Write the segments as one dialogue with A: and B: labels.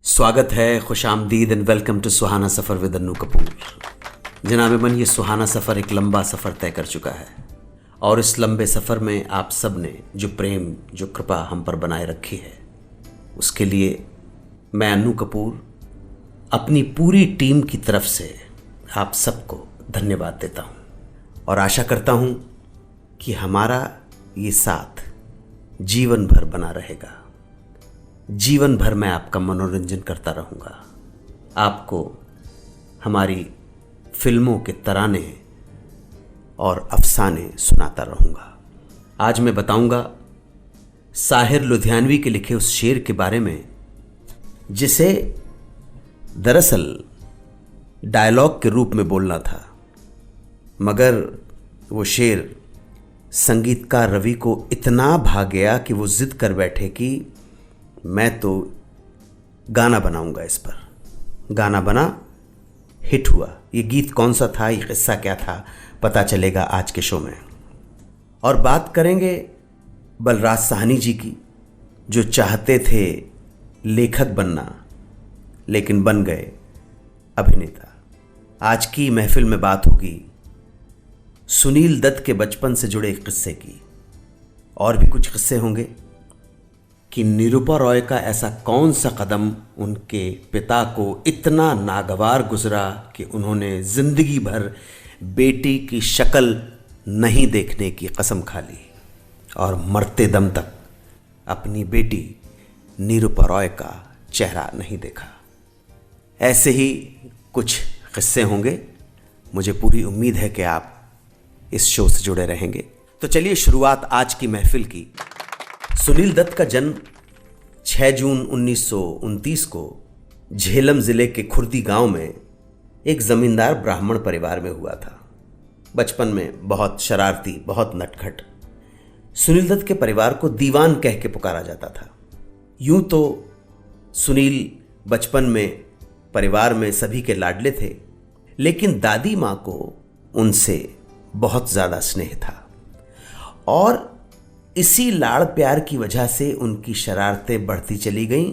A: स्वागत है, खुश आमदीद and welcome to Suhana Safar with Annu Kapoor. जनाब मन, ये सुहाना सफ़र एक लंबा सफ़र तय कर चुका है और इस लंबे सफ़र में आप सब ने जो प्रेम, जो कृपा हम पर बनाए रखी है, उसके लिए मैं अन्नू कपूर अपनी पूरी टीम की तरफ से आप सबको धन्यवाद देता हूँ और आशा करता हूँ कि हमारा ये साथ जीवन भर बना रहेगा। जीवन भर मैं आपका मनोरंजन करता रहूँगा, आपको हमारी फिल्मों के तराने और अफसाने सुनाता रहूँगा। आज मैं बताऊँगा साहिर लुधियानवी के लिखे उस शेर के बारे में जिसे दरअसल डायलॉग के रूप में बोलना था, मगर वो शेर संगीतकार रवि को इतना भा गया कि वो जिद कर बैठे कि मैं तो गाना बनाऊंगा इस पर। गाना बना, हिट हुआ। ये गीत कौन सा था, ये किस्सा क्या था, पता चलेगा आज के शो में। और बात करेंगे बलराज साहनी जी की, जो चाहते थे लेखक बनना लेकिन बन गए अभिनेता। आज की महफिल में बात होगी सुनील दत्त के बचपन से जुड़े एक किस्से की, और भी कुछ किस्से होंगे कि निरूपा रॉय का ऐसा कौन सा कदम उनके पिता को इतना नागवार गुजरा कि उन्होंने जिंदगी भर बेटी की शक्ल नहीं देखने की कसम खा ली और मरते दम तक अपनी बेटी निरूपा रॉय का चेहरा नहीं देखा। ऐसे ही कुछ किस्से होंगे। मुझे पूरी उम्मीद है कि आप इस शो से जुड़े रहेंगे। तो चलिए शुरुआत आज की महफिल की। सुनील दत्त का जन्म 6 जून 1929 को झेलम ज़िले के खुर्दी गांव में एक ज़मींदार ब्राह्मण परिवार में हुआ था। बचपन में बहुत शरारती, बहुत नटखट सुनील दत्त के परिवार को दीवान कह के पुकारा जाता था। यूं तो सुनील बचपन में परिवार में सभी के लाडले थे, लेकिन दादी माँ को उनसे बहुत ज़्यादा स्नेह था और इसी लाड़ प्यार की वजह से उनकी शरारतें बढ़ती चली गईं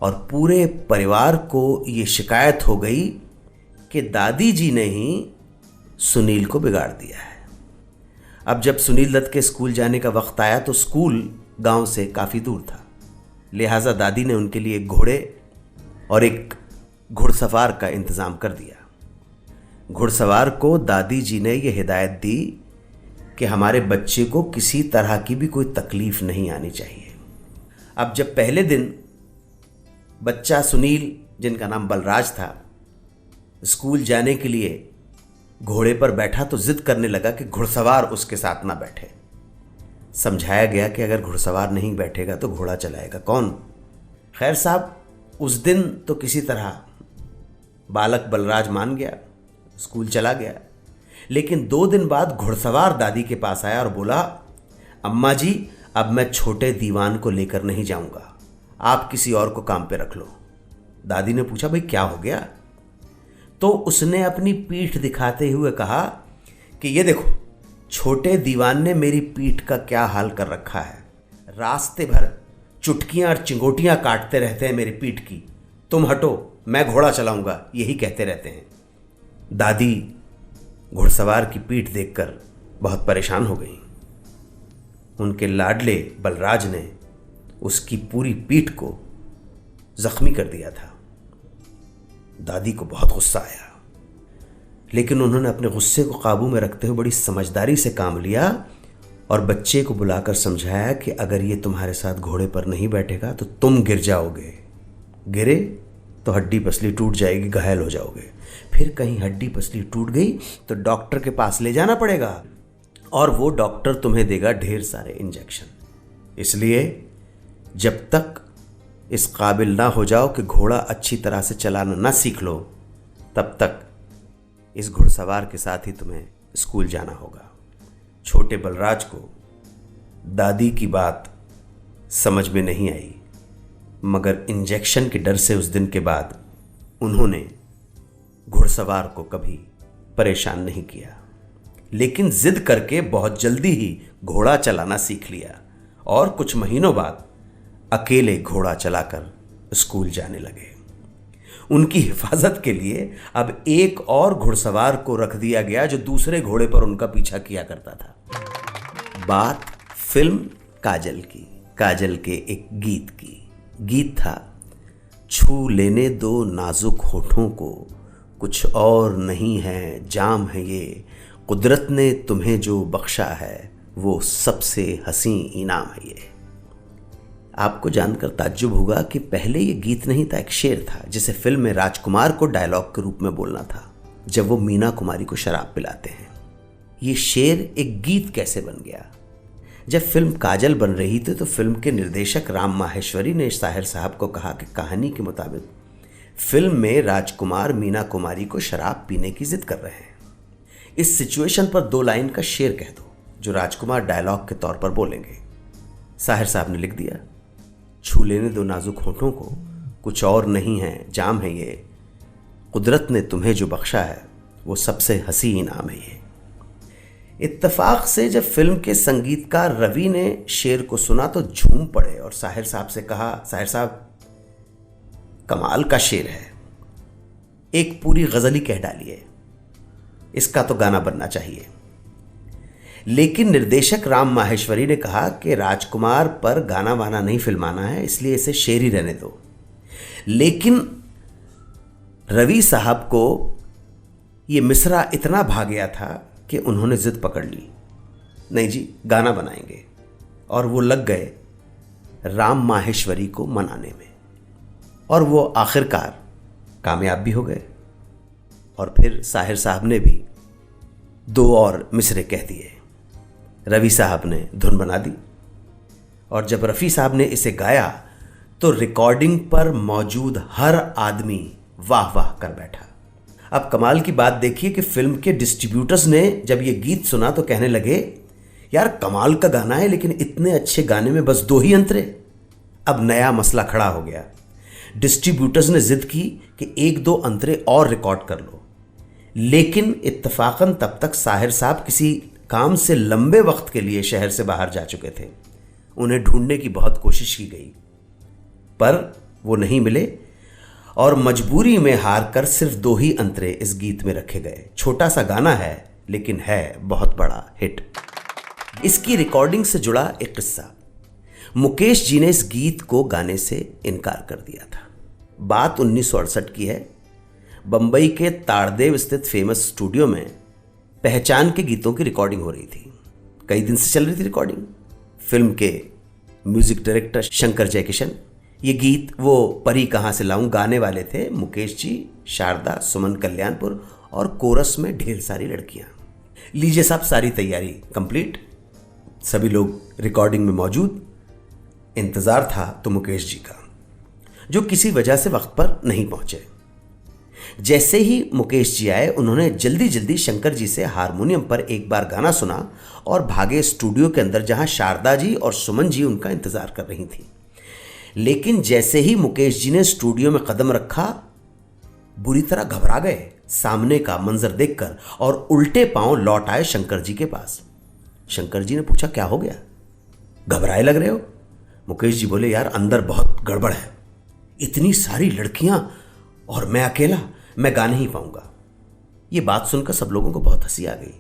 A: और पूरे परिवार को ये शिकायत हो गई कि दादी जी ने ही सुनील को बिगाड़ दिया है। अब जब सुनील दत्त के स्कूल जाने का वक्त आया तो स्कूल गांव से काफ़ी दूर था, लिहाजा दादी ने उनके लिए घोड़े और एक घुड़सवार का इंतज़ाम कर दिया। घुड़सवार को दादी जी ने यह हिदायत दी कि हमारे बच्चे को किसी तरह की भी कोई तकलीफ नहीं आनी चाहिए। अब जब पहले दिन बच्चा सुनील, जिनका नाम बलराज था, स्कूल जाने के लिए घोड़े पर बैठा तो जिद करने लगा कि घुड़सवार उसके साथ ना बैठे। समझाया गया कि अगर घुड़सवार नहीं बैठेगा तो घोड़ा चलाएगा कौन। खैर साहब, उस दिन तो किसी तरह बालक बलराज मान गया, स्कूल चला गया। लेकिन 2 दिन बाद घुड़सवार दादी के पास आया और बोला, अम्मा जी अब मैं छोटे दीवान को लेकर नहीं जाऊंगा, आप किसी और को काम पे रख लो। दादी ने पूछा, भाई क्या हो गया? तो उसने अपनी पीठ दिखाते हुए कहा कि ये देखो, छोटे दीवान ने मेरी पीठ का क्या हाल कर रखा है। रास्ते भर चुटकियां और चिंगोटियां काटते रहते हैं मेरी पीठ की। तुम हटो, मैं घोड़ा चलाऊंगा, यही कहते रहते हैं। दादी घुड़सवार की पीठ देखकर बहुत परेशान हो गई। उनके लाडले बलराज ने उसकी पूरी पीठ को जख्मी कर दिया था। दादी को बहुत गुस्सा आया, लेकिन उन्होंने अपने गुस्से को काबू में रखते हुए बड़ी समझदारी से काम लिया और बच्चे को बुलाकर समझाया कि अगर ये तुम्हारे साथ घोड़े पर नहीं बैठेगा तो तुम गिर जाओगे। गिरे तो हड्डी पसली टूट जाएगी, घायल हो जाओगे। फिर कहीं हड्डी पसली टूट गई तो डॉक्टर के पास ले जाना पड़ेगा और वो डॉक्टर तुम्हें देगा ढेर सारे इंजेक्शन। इसलिए जब तक इस काबिल ना हो जाओ कि घोड़ा अच्छी तरह से चलाना ना सीख लो, तब तक इस घुड़सवार के साथ ही तुम्हें स्कूल जाना होगा। छोटे बलराज को दादी की बात समझ में नहीं आई, मगर इंजेक्शन के डर से उस दिन के बाद उन्होंने घुड़सवार को कभी परेशान नहीं किया, लेकिन जिद करके बहुत जल्दी ही घोड़ा चलाना सीख लिया और कुछ महीनों बाद अकेले घोड़ा चलाकर स्कूल जाने लगे। उनकी हिफाजत के लिए अब एक और घुड़सवार को रख दिया गया जो दूसरे घोड़े पर उनका पीछा किया करता था। बात फिल्म काजल की, काजल के एक गीत की। गीत था, छू लेने दो नाजुक होठों को, कुछ और नहीं है जाम है ये, कुदरत ने तुम्हें जो बख्शा है वो सबसे हसी इनाम है ये। आपको जानकर ताज्जुब होगा कि पहले ये गीत नहीं था, एक शेर था जिसे फिल्म में राजकुमार को डायलॉग के रूप में बोलना था जब वो मीना कुमारी को शराब पिलाते हैं। ये शेर एक गीत कैसे बन गया? जब फिल्म काजल बन रही थी तो फिल्म के निर्देशक राम माहेश्वरी ने साहिर साहब को कहा कि कहानी के मुताबिक फिल्म में राजकुमार मीना कुमारी को शराब पीने की जिद कर रहे हैं। इस सिचुएशन पर 2 लाइन का शेर कह दो जो राजकुमार डायलॉग के तौर पर बोलेंगे। साहिर साहब ने लिख दिया, छू लेने दो नाजुक होठों को, कुछ और नहीं है जाम है ये, कुदरत ने तुम्हें जो बख्शा है वो सबसे हसी इनाम है ये। इत्तेफाक से जब फिल्म के संगीतकार रवि ने शेर को सुना तो झूम पड़े और साहिर साहब से कहा, साहिर साहब कमाल का शेर है, एक पूरी गजल ही कह डालिए, इसका तो गाना बनना चाहिए। लेकिन निर्देशक राम माहेश्वरी ने कहा कि राजकुमार पर गाना वाना नहीं फिल्माना है, इसलिए इसे शेर ही रहने दो। लेकिन रवि साहब को ये मिसरा इतना भा गया था कि उन्होंने जिद पकड़ ली, नहीं जी गाना बनाएंगे, और वो लग गए राम माहेश्वरी को मनाने में, और वो आखिरकार कामयाब भी हो गए। और फिर साहिर साहब ने भी 2 और मिसरे कह दिए, रवि साहब ने धुन बना दी, और जब रफ़ी साहब ने इसे गाया तो रिकॉर्डिंग पर मौजूद हर आदमी वाह वाह कर बैठा। अब कमाल की बात देखिए कि फिल्म के डिस्ट्रीब्यूटर्स ने जब ये गीत सुना तो कहने लगे, यार कमाल का गाना है लेकिन इतने अच्छे गाने में बस 2 ही अंतरे। अब नया मसला खड़ा हो गया। डिस्ट्रीब्यूटर्स ने जिद की कि 1-2 अंतरे और रिकॉर्ड कर लो, लेकिन इत्तफाकन तब तक साहिर साहब किसी काम से लंबे वक्त के लिए शहर से बाहर जा चुके थे। उन्हें ढूंढने की बहुत कोशिश की गई पर वो नहीं मिले, और मजबूरी में हार कर सिर्फ 2 ही अंतरे इस गीत में रखे गए। छोटा सा गाना है लेकिन है बहुत बड़ा हिट। इसकी रिकॉर्डिंग से जुड़ा एक किस्सा, मुकेश जी ने इस गीत को गाने से इनकार कर दिया था। बात 1968 की है। बंबई के ताड़देव स्थित फेमस स्टूडियो में पहचान के गीतों की रिकॉर्डिंग हो रही थी। कई दिन से चल रही थी रिकॉर्डिंग। फिल्म के म्यूजिक डायरेक्टर शंकर जयकिशन, ये गीत वो परी कहाँ से लाऊं गाने वाले थे मुकेश जी, शारदा, सुमन कल्याणपुर, और कोरस में ढेर सारी लड़कियां। लीजिए साहब, सारी तैयारी कंप्लीट, सभी लोग रिकॉर्डिंग में मौजूद। इंतजार था तो मुकेश जी का, जो किसी वजह से वक्त पर नहीं पहुंचे। जैसे ही मुकेश जी आए, उन्होंने जल्दी जल्दी शंकर जी से हारमोनियम पर एक बार गाना सुना और भागे स्टूडियो के अंदर, जहां शारदा जी और सुमन जी उनका इंतजार कर रही थी। लेकिन जैसे ही मुकेश जी ने स्टूडियो में कदम रखा, बुरी तरह घबरा गए सामने का मंजर देखकर, और उल्टे पांव लौट आए शंकर जी के पास। शंकर जी ने पूछा, क्या हो गया, घबराए लग रहे हो? मुकेश जी बोले, यार अंदर बहुत गड़बड़ है, इतनी सारी लड़कियां और मैं अकेला, मैं गा नहीं पाऊंगा। ये बात सुनकर सब लोगों को बहुत हंसी आ गई।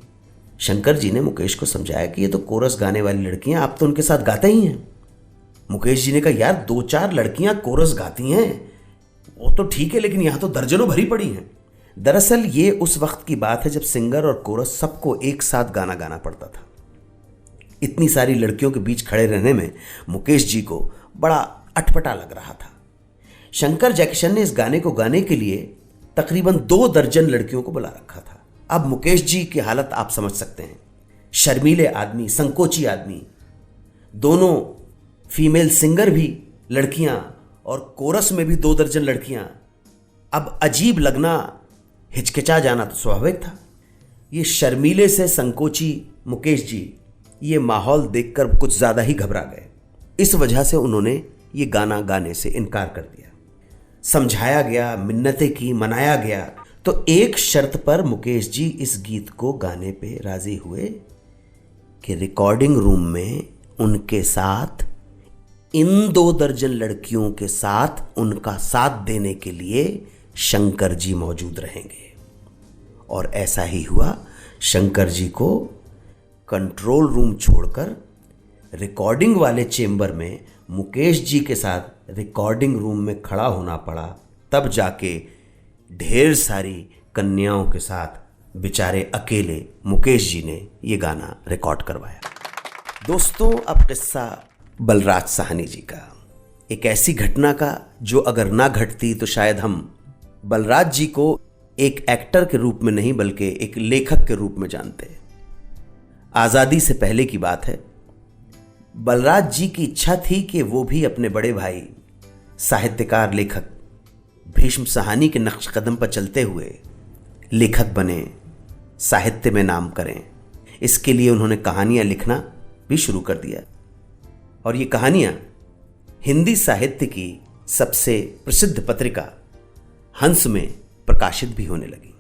A: शंकर जी ने मुकेश को समझाया कि ये तो कोरस गाने वाली लड़कियां, आप तो उनके साथ गाते ही हैं। मुकेश जी ने कहा, यार 2-4 लड़कियां कोरस गाती हैं वो तो ठीक है, लेकिन यहां तो दर्जनों भरी पड़ी हैं। दरअसल ये उस वक्त की बात है जब सिंगर और कोरस सबको एक साथ गाना गाना पड़ता था। इतनी सारी लड़कियों के बीच खड़े रहने में मुकेश जी को बड़ा अटपटा लग रहा था। शंकर जयकिशन ने इस गाने को गाने के लिए तकरीबन 2 दर्जन लड़कियों को बुला रखा था। अब मुकेश जी की हालत आप समझ सकते हैं। शर्मीले आदमी, संकोची आदमी, दोनों फीमेल सिंगर भी लड़कियां और कोरस में भी 2 दर्जन लड़कियां। अब अजीब लगना, हिचकिचा जाना तो स्वाभाविक था। ये शर्मीले से संकोची मुकेश जी ये माहौल देखकर कुछ ज़्यादा ही घबरा गए। इस वजह से उन्होंने ये गाना गाने से इनकार कर दिया। समझाया गया, मिन्नतें की, मनाया गया, तो एक शर्त पर मुकेश जी इस गीत को गाने पे राजी हुए कि रिकॉर्डिंग रूम में उनके साथ इन 2 दर्जन लड़कियों के साथ उनका साथ देने के लिए शंकर जी मौजूद रहेंगे। और ऐसा ही हुआ। शंकर जी को कंट्रोल रूम छोड़कर रिकॉर्डिंग वाले चेंबर में मुकेश जी के साथ रिकॉर्डिंग रूम में खड़ा होना पड़ा। तब जाके ढेर सारी कन्याओं के साथ बेचारे अकेले मुकेश जी ने ये गाना रिकॉर्ड करवाया। दोस्तों, अब किस्सा बलराज साहनी जी का, एक ऐसी घटना का जो अगर ना घटती तो शायद हम बलराज जी को एक एक्टर के रूप में नहीं बल्कि एक लेखक के रूप में जानते। आज़ादी से पहले की बात है। बलराज जी की इच्छा थी कि वो भी अपने बड़े भाई साहित्यकार लेखक भीष्म साहनी के नक्श कदम पर चलते हुए लेखक बने, साहित्य में नाम करें। इसके लिए उन्होंने कहानियां लिखना भी शुरू कर दिया और ये कहानियां हिंदी साहित्य की सबसे प्रसिद्ध पत्रिका हंस में प्रकाशित भी होने लगी।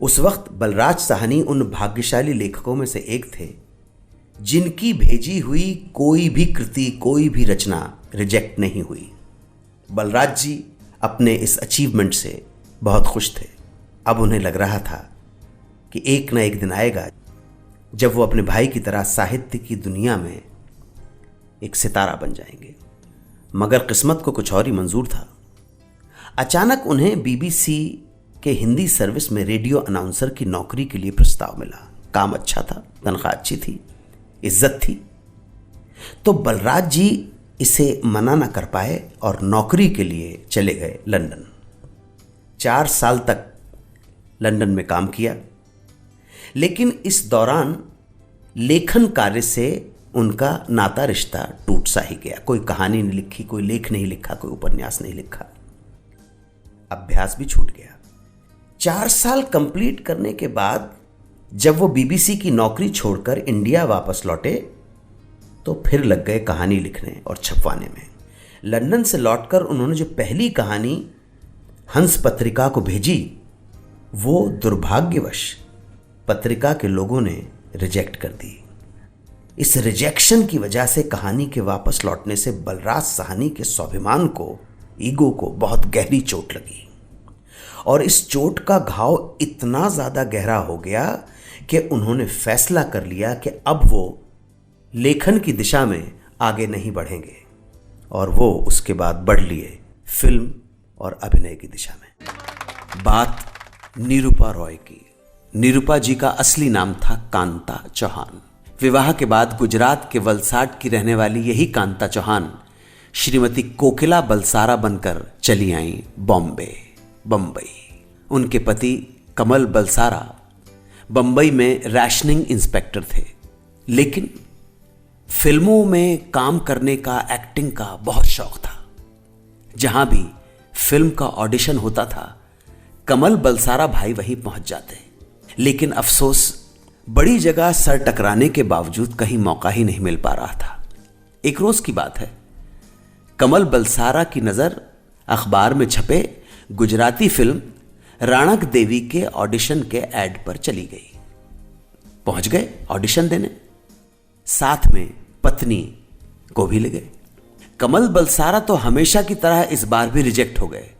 A: उस वक्त बलराज साहनी उन भाग्यशाली लेखकों में से एक थे जिनकी भेजी हुई कोई भी कृति, कोई भी रचना रिजेक्ट नहीं हुई। बलराज जी अपने इस अचीवमेंट से बहुत खुश थे। अब उन्हें लग रहा था कि एक न एक दिन आएगा जब वो अपने भाई की तरह साहित्य की दुनिया में एक सितारा बन जाएंगे। मगर किस्मत को कुछ और ही मंजूर था। अचानक उन्हें बीबीसी के हिंदी सर्विस में रेडियो अनाउंसर की नौकरी के लिए प्रस्ताव मिला। काम अच्छा था, तनख्वाह अच्छी थी, इज्जत थी। तो बलराज जी इसे मना न कर पाए और नौकरी के लिए चले गए लंदन। 4 साल तक लंदन में काम किया, लेकिन इस दौरान लेखन कार्य से उनका नाता रिश्ता टूट सा ही गया। कोई कहानी नहीं लिखी, कोई लेख नहीं लिखा, कोई उपन्यास नहीं लिखा, अभ्यास भी छूट गया। 4 साल कंप्लीट करने के बाद जब वो बीबीसी की नौकरी छोड़कर इंडिया वापस लौटे तो फिर लग गए कहानी लिखने और छपवाने में। लंदन से लौटकर उन्होंने जो पहली कहानी हंस पत्रिका को भेजी वो दुर्भाग्यवश पत्रिका के लोगों ने रिजेक्ट कर दी। इस रिजेक्शन की वजह से कहानी के वापस लौटने से बलराज साहनी के स्वाभिमान को, ईगो को बहुत गहरी चोट लगी और इस चोट का घाव इतना ज़्यादा गहरा हो गया कि उन्होंने फैसला कर लिया कि अब वो लेखन की दिशा में आगे नहीं बढ़ेंगे और वो उसके बाद बढ़ लिए फिल्म और अभिनय की दिशा में। बात निरूपा रॉय की। निरूपा जी का असली नाम था कांता चौहान। विवाह के बाद गुजरात के वलसाड की रहने वाली यही कांता चौहान श्रीमती कोकिला बलसारा बनकर चली आई बम्बई। उनके पति कमल बलसारा बम्बई में राशनिंग इंस्पेक्टर थे, लेकिन फिल्मों में काम करने का, एक्टिंग का बहुत शौक था। जहां भी फिल्म का ऑडिशन होता था कमल बलसारा भाई वहीं पहुंच जाते, लेकिन अफसोस बड़ी जगह सर टकराने के बावजूद कहीं मौका ही नहीं मिल पा रहा था। एक रोज की बात है, कमल बलसारा की नजर अखबार में छपे गुजराती फिल्म राणक देवी के ऑडिशन के एड पर चली गई। पहुंच गए ऑडिशन देने, साथ में पत्नी को भी ले गए। कमल बलसारा तो हमेशा की तरह इस बार भी रिजेक्ट हो गए,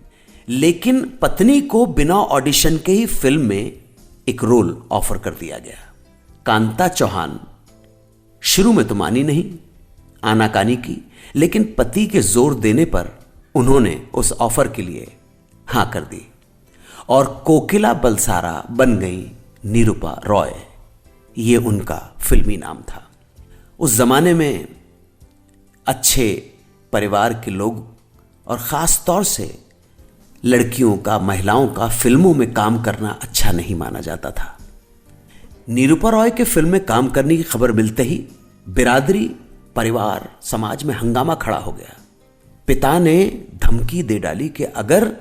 A: लेकिन पत्नी को बिना ऑडिशन के ही फिल्म में एक रोल ऑफर कर दिया गया। कांता चौहान शुरू में तो मानी नहीं, आनाकानी की, लेकिन पति के जोर देने पर उन्होंने उस ऑफर के लिए हां कर दी और कोकिला बलसारा बन गई निरूपा रॉय। ये उनका फिल्मी नाम था। उस जमाने में अच्छे परिवार के लोग और ख़ास तौर से लड़कियों का, महिलाओं का फिल्मों में काम करना अच्छा नहीं माना जाता था। निरूपा रॉय के फिल्म में काम करने की खबर मिलते ही बिरादरी, परिवार, समाज में हंगामा खड़ा हो गया। पिता ने धमकी दे डाली कि अगर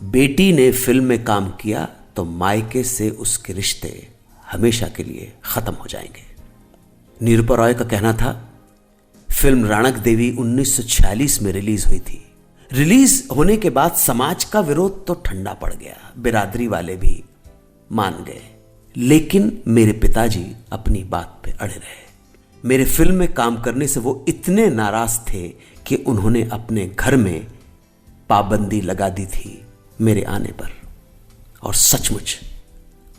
A: बेटी ने फिल्म में काम किया तो मायके से उसके रिश्ते हमेशा के लिए खत्म हो जाएंगे। निरूपा रॉय का कहना था, फिल्म राणक देवी 1946 में रिलीज हुई थी। रिलीज होने के बाद समाज का विरोध तो ठंडा पड़ गया, बिरादरी वाले भी मान गए, लेकिन मेरे पिताजी अपनी बात पे अड़े रहे। मेरे फिल्म में काम करने से वो इतने नाराज थे कि उन्होंने अपने घर में पाबंदी लगा दी थी मेरे आने पर, और सचमुच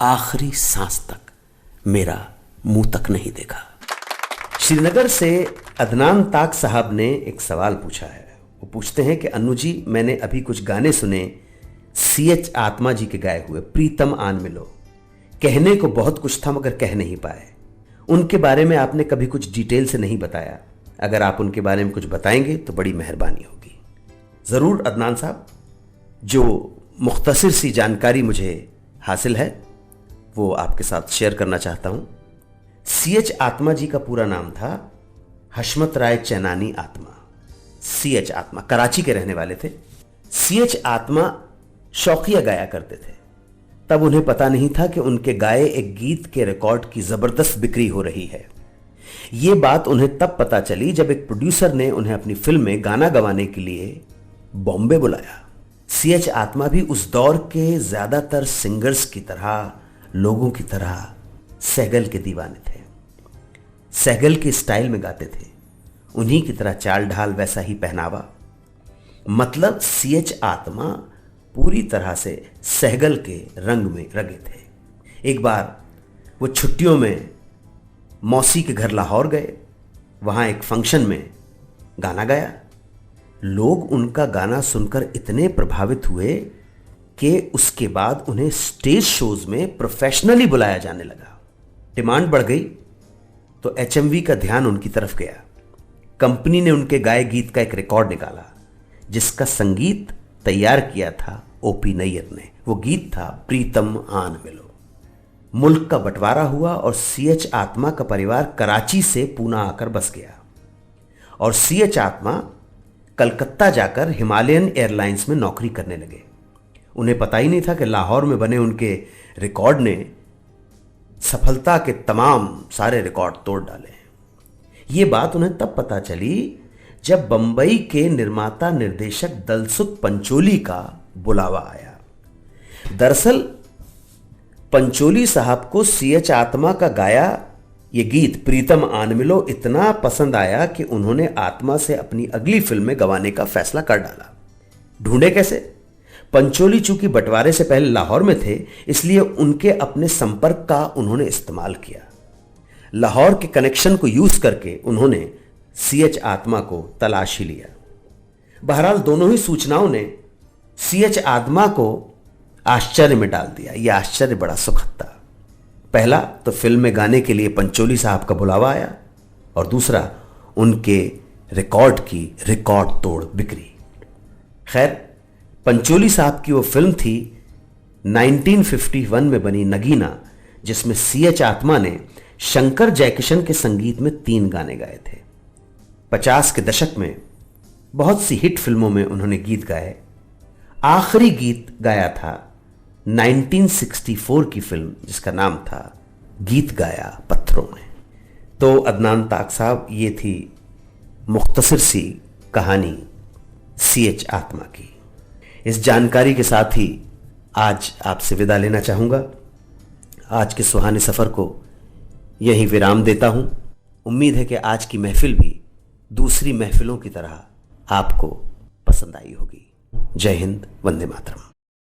A: आखिरी सांस तक मेरा मुंह तक नहीं देखा। श्रीनगर से अदनान ताक साहब ने एक सवाल पूछा है। वो पूछते हैं कि अन्नू जी, मैंने अभी कुछ गाने सुने CH आत्मा जी के गाए हुए, प्रीतम आन मिलो। कहने को बहुत कुछ था मगर कह नहीं पाए। उनके बारे में आपने कभी कुछ डिटेल से नहीं बताया। अगर आप उनके बारे में कुछ बताएंगे तो बड़ी मेहरबानी होगी। ज़रूर अदनान साहब, जो मुख्तसर सी जानकारी मुझे हासिल है वो आपके साथ शेयर करना चाहता हूं। CH आत्मा जी का पूरा नाम था हशमत राय चैनानी आत्मा। CH आत्मा कराची के रहने वाले थे। CH आत्मा शौकिया गाया करते थे। तब उन्हें पता नहीं था कि उनके गाए एक गीत के रिकॉर्ड की जबरदस्त बिक्री हो रही है। यह बात उन्हें तब पता चली जब एक प्रोड्यूसर ने उन्हें अपनी फिल्म में गाना गवाने के लिए बॉम्बे बुलाया। CH आत्मा भी उस दौर के ज्यादातर सिंगर्स की तरह, लोगों की तरह सहगल के दीवाने थे। सहगल के स्टाइल में गाते थे, उन्हीं की तरह चाल ढाल, वैसा ही पहनावा। मतलब CH आत्मा पूरी तरह से सहगल के रंग में रंगे थे। एक बार वो छुट्टियों में मौसी के घर लाहौर गए। वहां एक फंक्शन में गाना गाया। लोग उनका गाना सुनकर इतने प्रभावित हुए कि उसके बाद उन्हें स्टेज शोज में प्रोफेशनली बुलाया जाने लगा। डिमांड बढ़ गई तो HMV का ध्यान उनकी तरफ गया। कंपनी ने उनके गाए गीत का एक रिकॉर्ड निकाला जिसका संगीत तैयार किया था OP नैयर ने। वो गीत था प्रीतम आन मिलो। मुल्क का बंटवारा हुआ और CH आत्मा का परिवार कराची से पूना आकर बस गया और CH आत्मा कलकत्ता जाकर हिमालयन एयरलाइंस में नौकरी करने लगे। उन्हें पता ही नहीं था कि लाहौर में बने उनके रिकॉर्ड ने सफलता के तमाम सारे रिकॉर्ड तोड़ डाले। ये बात उन्हें तब पता चली जब बंबई के निर्माता निर्देशक दलसुख पंचोली का बुलावा आया। दरअसल पंचोली साहब को CH आत्मा का गाया ये गीत प्रीतम आन मिलो इतना पसंद आया कि उन्होंने आत्मा से अपनी अगली फिल्म में गवाने का फैसला कर डाला। ढूंढे कैसे? पंचोली चूंकि बंटवारे से पहले लाहौर में थे, इसलिए उनके अपने संपर्क का उन्होंने इस्तेमाल किया। लाहौर के कनेक्शन को यूज करके उन्होंने CH आत्मा को तलाश ही लिया। बहरहाल दोनों ही सूचनाओं ने CH आत्मा को आश्चर्य में डाल दिया। यह आश्चर्य बड़ा सुखद था। पहला तो फिल्म में गाने के लिए पंचोली साहब का बुलावा आया और दूसरा उनके रिकॉर्ड की रिकॉर्ड तोड़ बिक्री। खैर, पंचोली साहब की वो फिल्म थी 1951 में बनी नगीना, जिसमें CH आत्मा ने शंकर जयकिशन के संगीत में 3 गाने गाए थे। 50 के दशक में बहुत सी हिट फिल्मों में उन्होंने गीत गाए। आखिरी गीत गाया था 1964 की फिल्म जिसका नाम था गीत गाया पत्थरों में। तो अदनान ताक साहब, ये थी मुख्तसर सी कहानी CH आत्मा की। इस जानकारी के साथ ही आज आपसे विदा लेना चाहूँगा। आज के सुहाने सफ़र को यहीं विराम देता हूँ। उम्मीद है कि आज की महफिल भी दूसरी महफिलों की तरह आपको पसंद आई होगी। जय हिंद, वंदे मातरम।